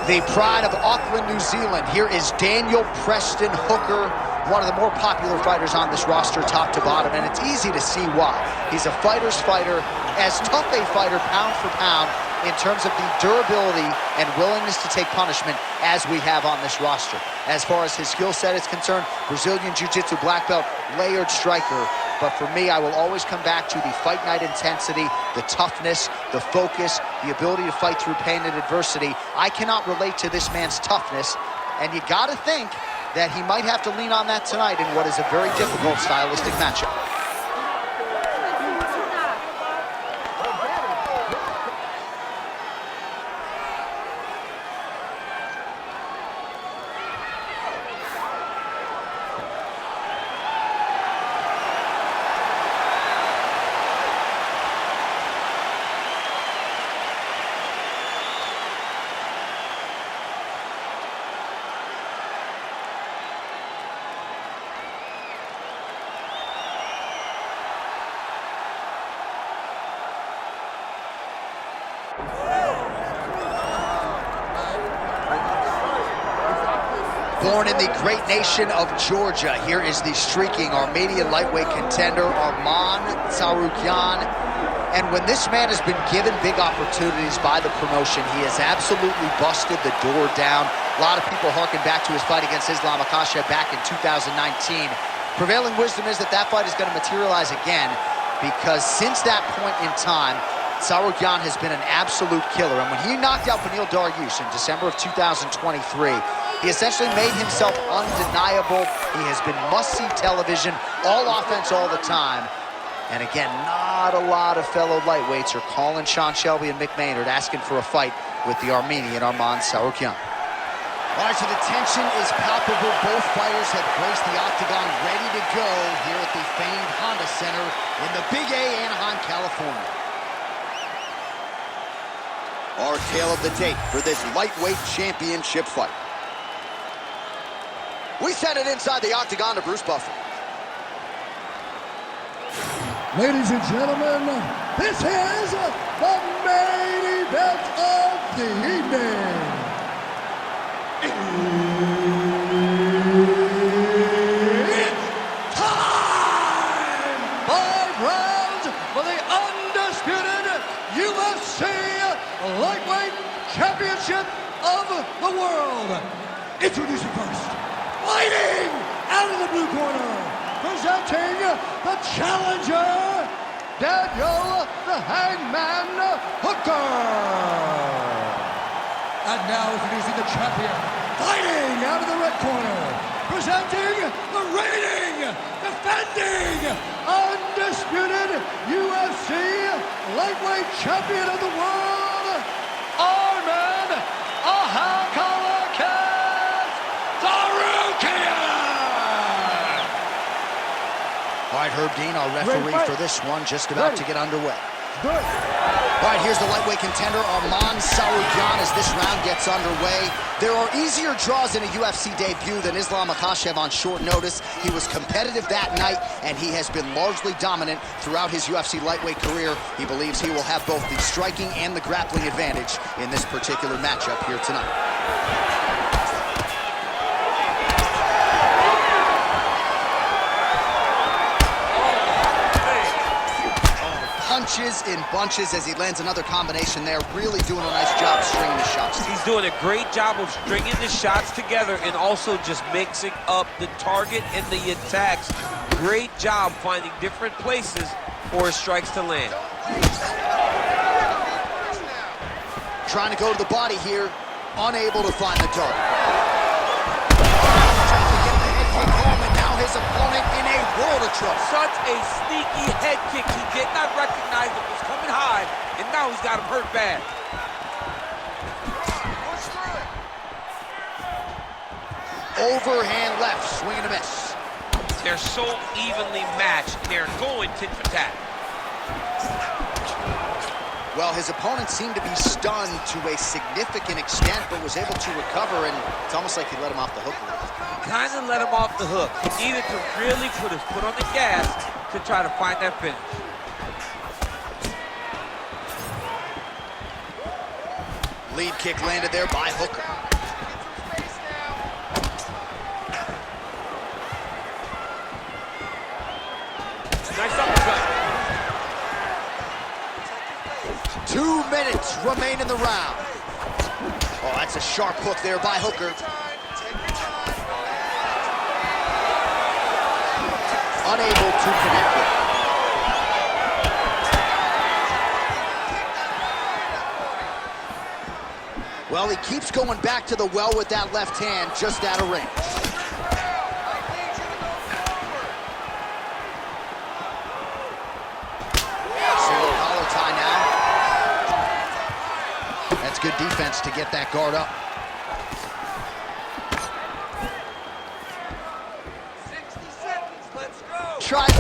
The pride of Auckland, New Zealand. Here is Daniel Preston Hooker, one of the more popular fighters on this roster, top to bottom, and it's easy to see why. He's a fighter's fighter, as tough a fighter pound for pound in terms of the durability and willingness to take punishment as we have on this roster. As far as his skill set is concerned, Brazilian Jiu-Jitsu black belt, layered striker. But for me, I will always come back to the fight night intensity, the toughness, the focus, the ability to fight through pain and adversity. I cannot relate to this man's toughness, and you gotta think that he might have to lean on that tonight in what is a very difficult stylistic matchup. Born in the great nation of Georgia, here is the streaking Armenian lightweight contender, Arman Tsarukyan. And when this man has been given big opportunities by the promotion, he has absolutely busted the door down. A lot of people harken back to his fight against Islam Makhachev back in 2019. Prevailing wisdom is that fight is going to materialize again, because since that point in time, Tsarukyan has been an absolute killer. And when he knocked out Beneil Dariush in December of 2023, he essentially made himself undeniable. He has been must-see television, all offense all the time. And again, not a lot of fellow lightweights are calling Sean Shelby and Mick Maynard asking for a fight with the Armenian Arman Tsarukyan. All right, so the tension is palpable. Both fighters have graced the Octagon ready to go here at the famed Honda Center in the Big A, Anaheim, California. Our tale of the tape for this lightweight championship fight. We send it inside the Octagon to Bruce Buffer. Ladies and gentlemen, this is the main event of the evening. It's time! 5 rounds for the undisputed UFC Lightweight Championship of the world. Introducing first, fighting out of the blue corner, presenting the challenger, Daniel the Hangman Hooker. And now introducing the champion, fighting out of the red corner, presenting the reigning, defending, undisputed UFC Lightweight Champion of the world, Arman Tsarukyan. All right, Herb Dean, our referee for this one, just about to get underway. Good. All right, here's the lightweight contender, Arman Tsarukyan, as this round gets underway. There are easier draws in a UFC debut than Islam Makhachev on short notice. He was competitive that night, and he has been largely dominant throughout his UFC lightweight career. He believes he will have both the striking and the grappling advantage in this particular matchup here tonight. Punches in bunches as he lands another combination there. Really doing a nice job stringing the shots. He's doing a great job of stringing the shots together and also just mixing up the target and the attacks. Great job finding different places for his strikes to land. Trying to go to the body here, unable to find the target. And now his opponent in a world of trouble. Such a sneaky head kick. He did not recognize it was coming high, and now he's got him hurt bad. Overhand left, swing and a miss. They're so evenly matched. They're going tit for tat. Well, his opponent seemed to be stunned to a significant extent, but was able to recover, and it's almost like he let him off the hook a little. Kind of let him off the hook. He needed to really put his foot on the gas to try to find that finish. Lead kick landed there by Hooker. Nice uppercut. 2 minutes remain in the round. Oh, that's a sharp hook there by Hooker. Unable to connect it. Well, he keeps going back to the well with that left hand, just out of range. Single collar tie now. That's good defense to get that guard up. 60 seconds, let's go. Try.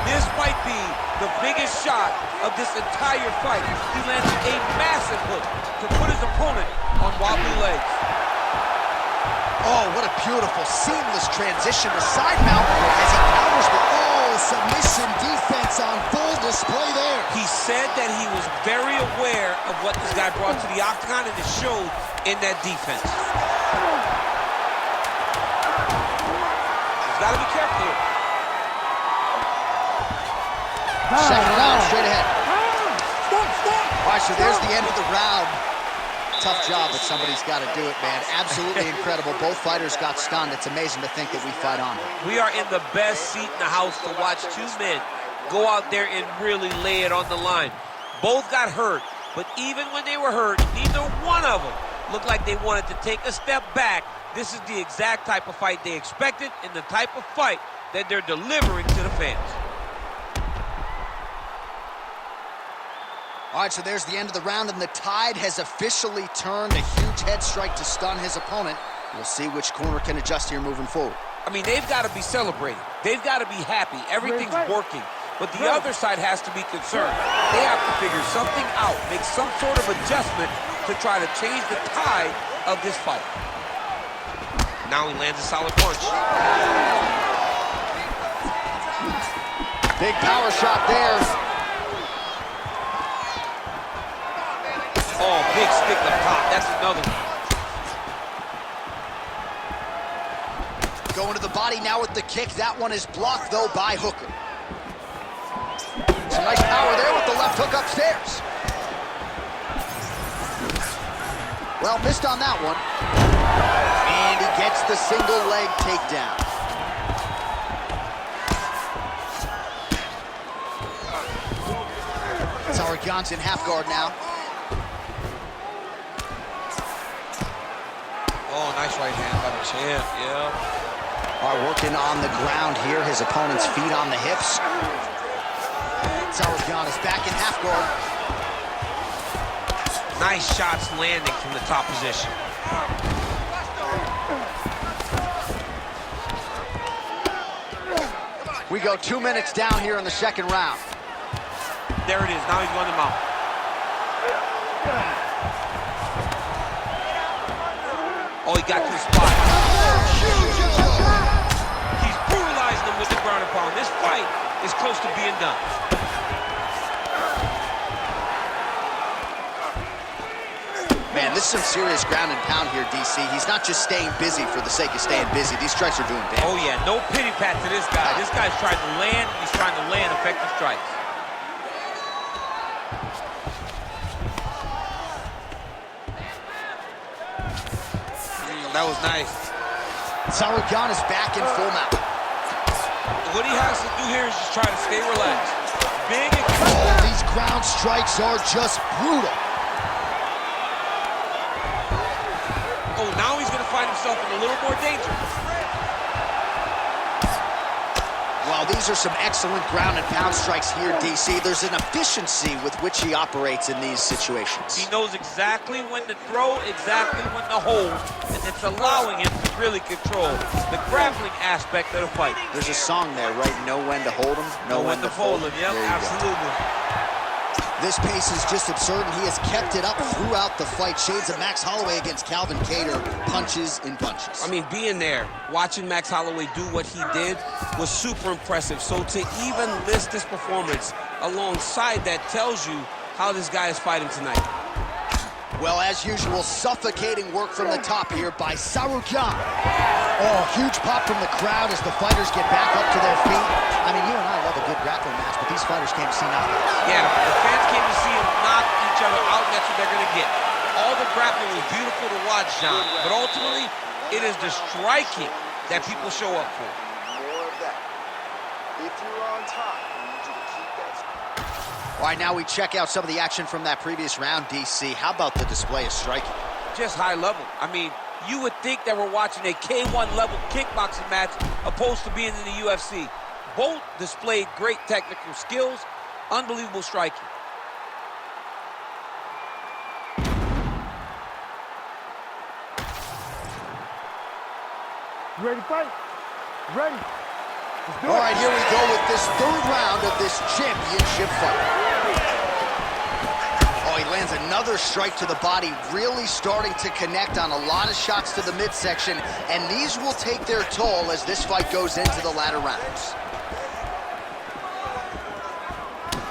This might be the biggest shot of this entire fight. He landed a massive hook to put his opponent on wobbly legs. Oh, what a beautiful, seamless transition to side mount as he counters with submission defense on full display there. He said that he was very aware of what this guy brought to the Octagon, and it showed in that defense. He's got to be careful here. Second round, straight ahead. All right, so there's the end of the round. Tough job, but somebody's got to do it, man. Absolutely incredible. Both fighters got stunned. It's amazing to think that we fight on. We are in the best seat in the house to watch two men go out there and really lay it on the line. Both got hurt, but even when they were hurt, neither one of them looked like they wanted to take a step back. This is the exact type of fight they expected and the type of fight that they're delivering to the fans. All right, so there's the end of the round, and the tide has officially turned. A huge head strike to stun his opponent. We'll see which corner can adjust here moving forward. I mean, they've got to be celebrating. They've got to be happy. Everything's working. But the other side has to be concerned. They have to figure something out, make some sort of adjustment to try to change the tide of this fight. Now he lands a solid punch. Big power shot there. Oh, big stick up top. That's another one. Going to the body now with the kick. That one is blocked, though, by Hooker. Some nice power there with the left hook upstairs. Well, missed on that one. And he gets the single leg takedown. Tsarukyan's in half guard now. Oh, nice right hand by the champ, yeah. Are working on the ground here. His opponent's feet on the hips. Tsarukyan is back in half guard. Nice shots landing from the top position. We go 2 minutes down here in the second round. There it is. Now he's going to mount. Oh, he got to the spot. He's brutalizing him with the ground and pound. This fight is close to being done. Man, this is some serious ground and pound here, DC. He's not just staying busy for the sake of staying busy. These strikes are doing damage. Oh, yeah. No pity pat to this guy. This guy's trying to land. He's trying to land effective strikes. That was nice. Tsarukyan is back in full mount. What he has to do here is just try to stay relaxed. Big and Oh, these ground strikes are just brutal. oh, now he's going to find himself in a little more danger. Well, these are some excellent ground and pound strikes here, DC. There's an efficiency with which he operates in these situations. He knows exactly when to throw, exactly when to hold, and it's allowing him to really control the grappling aspect of the fight. There's a song there, right? Know when to hold him, know when to fold him. Yep, absolutely. This pace is just absurd, and he has kept it up throughout the fight. Shades of Max Holloway against Calvin Kattar, punches in bunches. I mean, being there, watching Max Holloway do what he did was super impressive. So to even list this performance alongside that tells you how this guy is fighting tonight. Well, as usual, suffocating work from the top here by Tsarukyan. Oh, huge pop from the crowd as the fighters get back up to their feet. I mean, you and I love a good grappling match, but these fighters came to see nothing else. Yeah, the fans came to see them knock each other out, and that's what they're going to get. All the grappling was beautiful to watch, John, but ultimately, it is the striking that people show up for. More of that. If you're on top, I need you to keep that. All right, now we check out some of the action from that previous round, DC. How about the display of striking? Just high level. I mean, you would think that we're watching a K1 level kickboxing match opposed to being in the UFC. Both displayed great technical skills, unbelievable striking. You ready to fight? Ready? All right, here we go with this third round of this championship fight. Oh, he lands another strike to the body, really starting to connect on a lot of shots to the midsection, and these will take their toll as this fight goes into the latter rounds.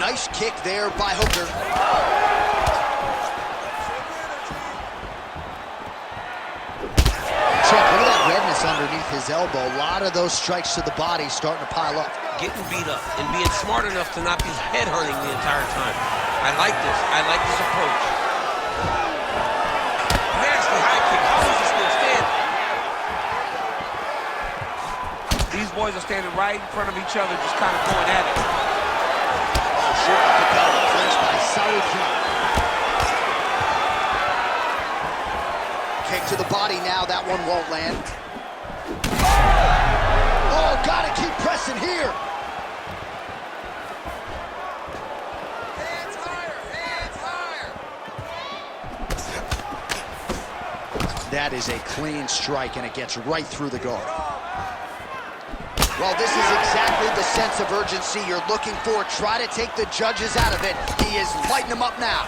Nice kick there by Hooker. Check, look at that redness underneath his elbow. A lot of those strikes to the body starting to pile up. Getting beat up and being smart enough to not be head-hurting the entire time. I like this. I like this approach. Nasty high kick. How is he still standing? These boys are standing right in front of each other, just kind of going at it. Oh, short uppercut, clinched by Tsarukyan. Kick to the body now. That one won't land. Oh, gotta keep pressing here. Hands higher, hands higher. That is a clean strike, and it gets right through the guard. Well, this is exactly the sense of urgency you're looking for. Try to take the judges out of it. He is lighting them up now.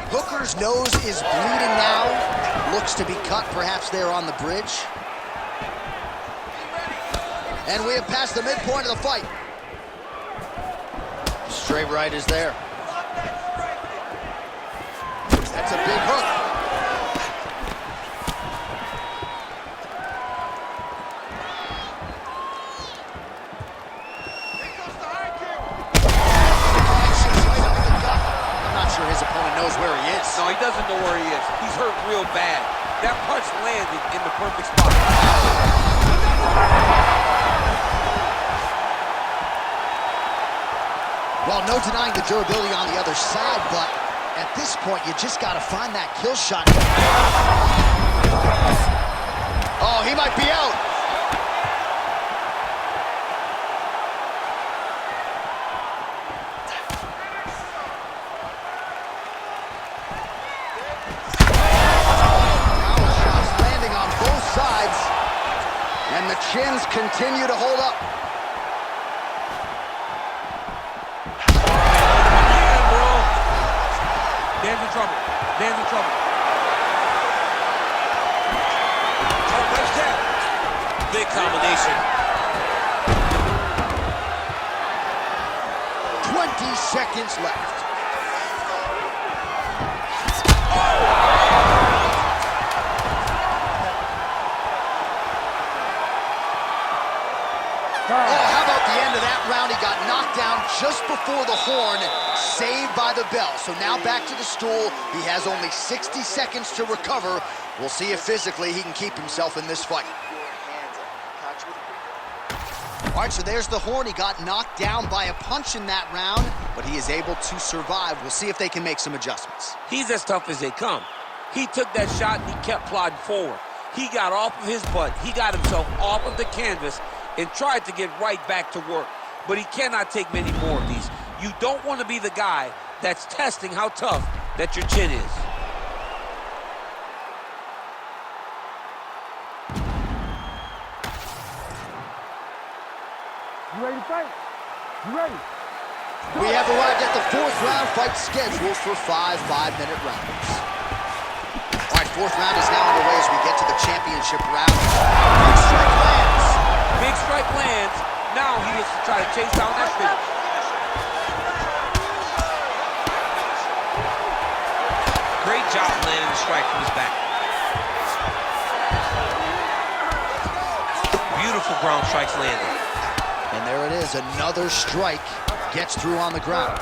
Hooker's nose is bleeding now. Looks to be cut, perhaps there on the bridge. And we have passed the midpoint of the fight. Straight right is there. That's a big hook. His opponent knows where he is. No, he doesn't know where he is. He's hurt real bad. That punch landed in the perfect spot. Well, no denying the durability on the other side, but at this point, you just got to find that kill shot. Oh, he might be out. And the chins continue to hold up. Yeah, bro. Dan's in trouble. Dan's in trouble. Oh, nice jab. Big combination. 20 seconds left. Oh, how about the end of that round? He got knocked down just before the horn, saved by the bell. So now back to the stool. He has only 60 seconds to recover. We'll see if physically he can keep himself in this fight. All right, so there's the horn. He got knocked down by a punch in that round, but he is able to survive. We'll see if they can make some adjustments. He's as tough as they come. He took that shot and he kept plodding forward. He got off of his butt. He got himself off of the canvas and tried to get right back to work. But he cannot take many more of these. You don't want to be the guy that's testing how tough that your chin is. You ready to fight? You ready? We have arrived at the fourth round fight scheduled for 5 5-minute rounds. All right, fourth round is now underway as we get to the championship round. Big strike lands. Big strike lands. Now he is to try to chase down that finish. Beautiful ground strikes landed. And there it is, another strike gets through on the ground.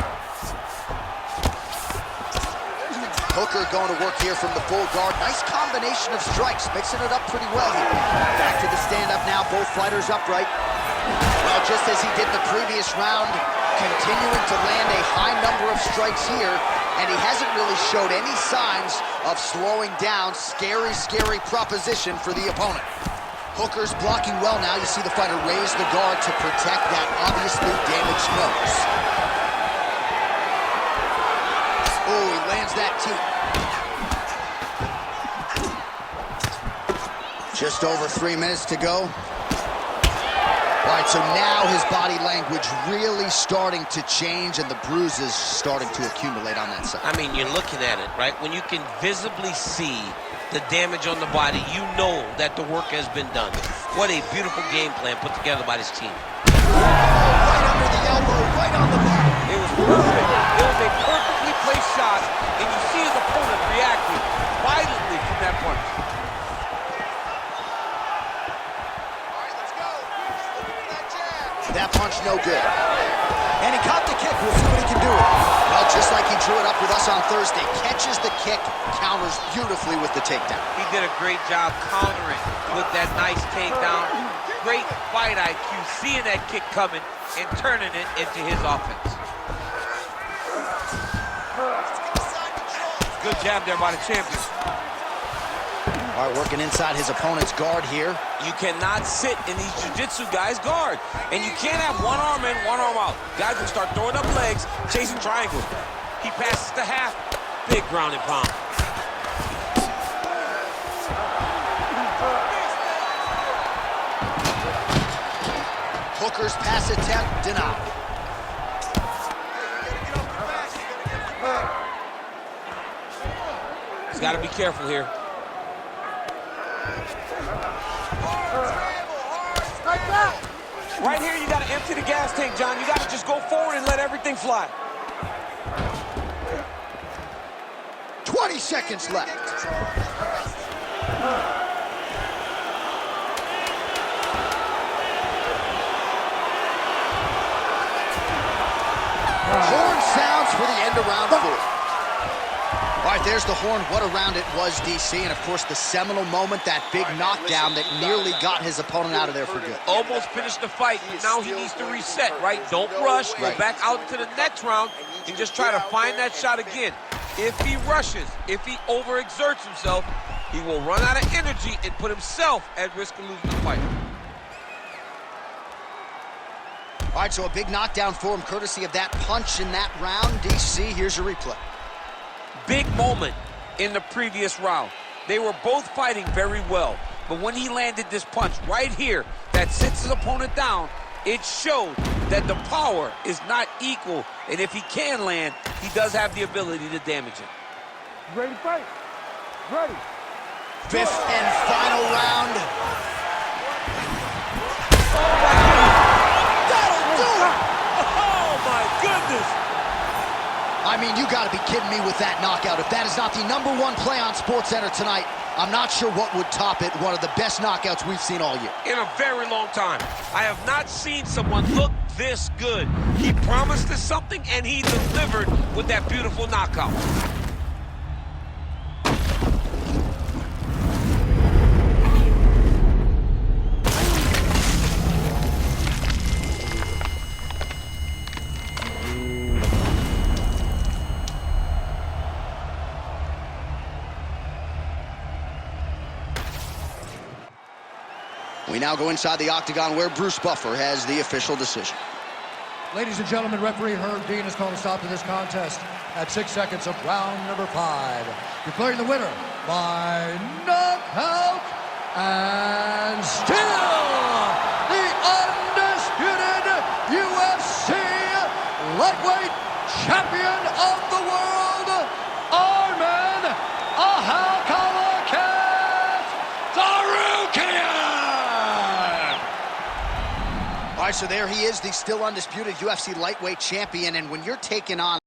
Hooker going to work here from the full guard. Nice combination of strikes, mixing it up pretty well here. Back to the stand-up now, both fighters upright. Well, just as he did in the previous round, continuing to land a high number of strikes here, and he hasn't really showed any signs of slowing down. Scary, scary proposition for the opponent. Hooker's blocking well now. You see the fighter raise the guard to protect that obviously damaged nose. Oh, he lands that teep. Just over 3 minutes to go. All right, so now his body language really starting to change and the bruises starting to accumulate on that side. I mean, you're looking at it, right? When you can visibly see the damage on the body, you know that the work has been done. What a beautiful game plan put together by this team. Right under the elbow, right on the body. It was perfect. It was a perfectly placed shot, and you see his opponent reacting violently from that punch. That punch no good. And he caught the kick. We'll see what he can do. Well, just like he drew it up with us on Thursday, catches the kick, counters beautifully with the takedown. He did a great job countering with that nice takedown. Great fight IQ, seeing that kick coming and turning it into his offense. Good jab there by the champion. All right, working inside his opponent's guard here. You cannot sit in these jiu-jitsu guys' guard. And you can't have one arm in, one arm out. Guys will start throwing up legs, chasing triangles. He passes to half. Big ground and pound. Hooker's pass attempt denied. He's got to be careful here. Right here, you got to empty the gas tank, John. You got to just go forward and let everything fly. 20 seconds left. Horn sounds for the end of round 4. All right, there's the horn. What a round it was, DC. And, of course, the seminal moment, that big knockdown that nearly got his opponent out of there for good. Almost finished the fight, but now he needs to reset, right? Don't rush. Go back out into the next round and just try to find that shot again. If he rushes, if he overexerts himself, he will run out of energy and put himself at risk of losing the fight. All right, so a big knockdown for him, courtesy of that punch in that round. DC, here's your replay. Big moment in the previous round. They were both fighting very well, but when he landed this punch right here that sits his opponent down, it showed that the power is not equal, and if he can land, he does have the ability to damage it. Ready to fight? Ready. Fifth and final round. That'll do it! Oh, my goodness! I mean, you got to be kidding me with that knockout. If that is not the #1 play on SportsCenter tonight, I'm not sure what would top it. One of the best knockouts we've seen all year. In a very long time. I have not seen someone look this good. He promised us something, and he delivered with that beautiful knockout. We now go inside the Octagon where Bruce Buffer has the official decision. Ladies and gentlemen, referee Herb Dean has called a stop to this contest at 6 seconds of round number 5. Declaring the winner by knockout and still the undisputed UFC lightweight champion of the world, Arman Tsarukyan! All right, so there he is, the still undisputed UFC lightweight champion, and when you're taking on